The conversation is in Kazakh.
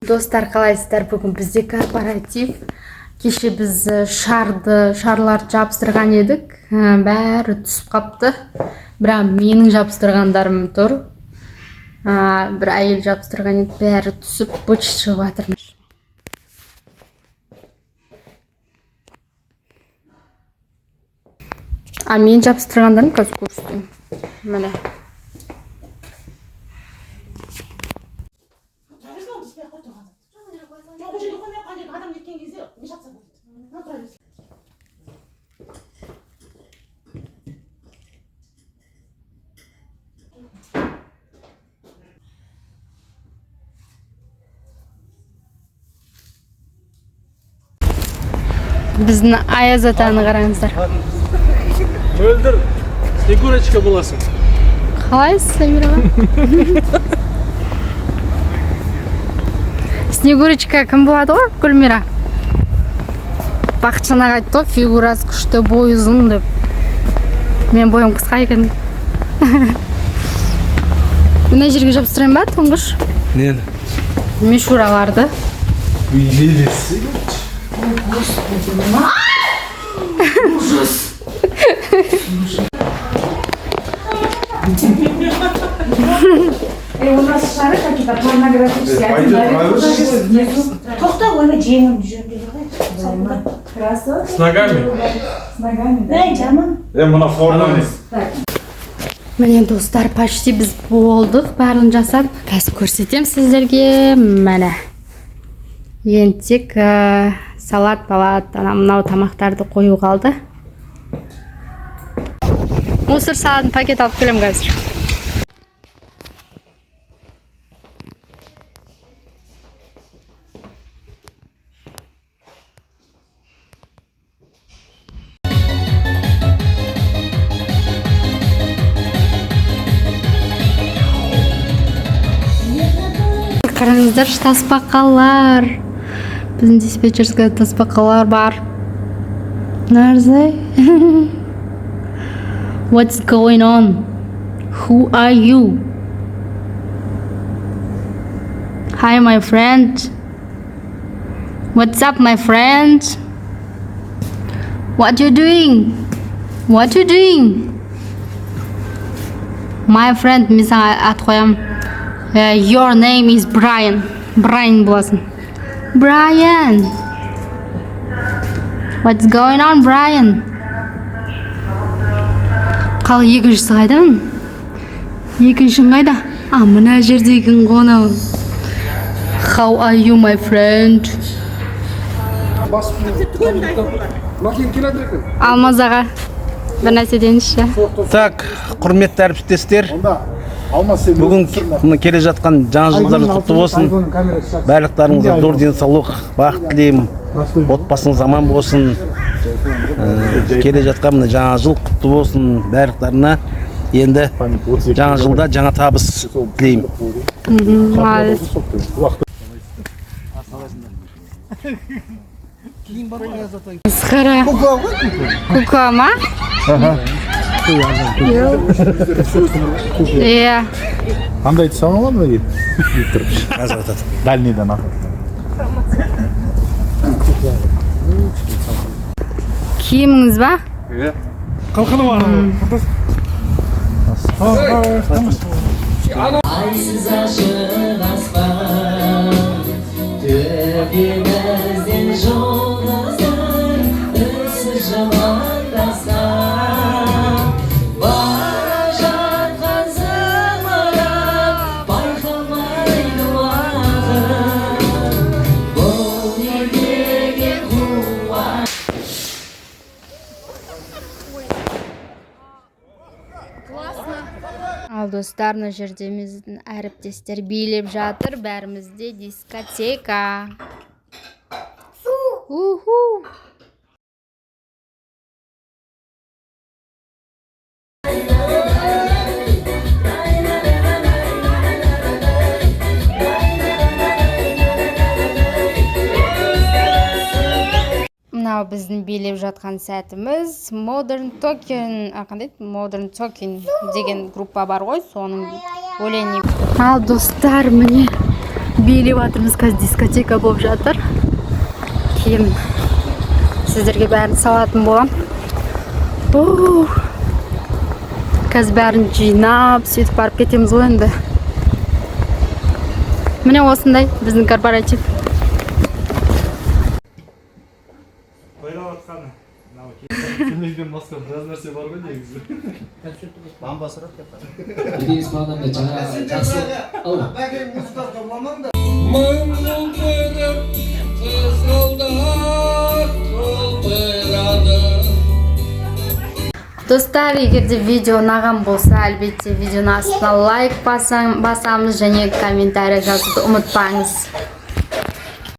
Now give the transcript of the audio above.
Достар, қалайсыздар? Бүгін бізде корпоратив. Кеше біз шарларды жабыстырған едік. Бәрі түсіп қапты. Бірақ менің жабыстырғандарым тұр. Бір әйел жабыстырған еді, бәрі түсіп быт шығып жатыр. Мен жабыстырғандарым қазір көрсетейін. Міне. Біздің Аяз атаны қараңыздар. Мөлдір, Снегурочка боласың. Қалайсыз, Самираға? Снегурочка кім болады ғой, Гүлмира? Бақытжан аға айтты ғой, фигурасы күшті, бойы ұзын деп. Мен бойым қысқа екен. Мына жерге жабыстырайын ба, тұңғыш? Нені? Мишураларды. Елесі. Ужас! У нас шары какие-то порнографические. Тоқта, оны жеңім жүргізді. Красиво. С ногами? С ногами, да. Жаман. Мына форма. Міне достар, почти біз болдық, бәрін жасап. Қазір көрсетем сіздерге. Міне. Енді тек салат, мынау тамақтарды қою қалды. Мусор салатын пакет алып келем қазір. Қараңыздар, тасбақалар. Біздің диспетчерская тасбақалар бар. Нарзай. What's going on? Who are you? Hi, my friend. What's up, my friend? What you doing? What you doing? My friend, мисаң ат қоям. Your name is Brian. Brian боласың. Brian. What's going on, Brian? Қал екіншісі қайда? Екіншің қайда? Мына жердегі қонақ. How are you, my friend? Алмаз аға, бір нәрсе дейінші. Так, құрметті әріптестер. Бүгін келе жатқан жаңа жылдарыңыз құтты болсын. Барлықтарыңызға зор денсаулық, бақыт тілеймін. Отбасыңыз аман болсын. Келе жатқан жаңа жыл құтты болсын. Барлықтарына енді жаңа жылда жаңа табыс тілеймін. Сқара. Кука ма? Иә. Қандай тұсауын аламын ба? Қазір атады. Дальныйдан ақ. Киіміңіз ба? Иә. Қалқаны бар. Aysiz aşık aslan Dökülmezden yolumuzdan Ünsüz jamandasın Varacak kazımaram Baykamaydı vakın Bu neydeki kuva Ал достар, мына жерде біздің әріптестер билеп жатыр, бәрімізде дискотека. Уху! Мынау біздің билеп жатқан сәтіміз. Modern Talking, қандай? Modern Talking деген группа бар ғой, соның өлеңі. Ал достар, міне бийлеп жатырмыз, қазір дискотека болып жатыр. Кейін сіздерге бәрін салатын болам. Қазір бәрін жинап, сөйтіп барып кетеміз ғой енді. Міне осындай біздің корпоратив. Filmden başka biraz нәрсе бар ғой негізі. Dediğiniz bağlamda жақсы алла. Достар, егерде видео ұнаған болса, әлбетте видеоның астына лайк басамыз және комментарий жазуды ұмытпаңыз.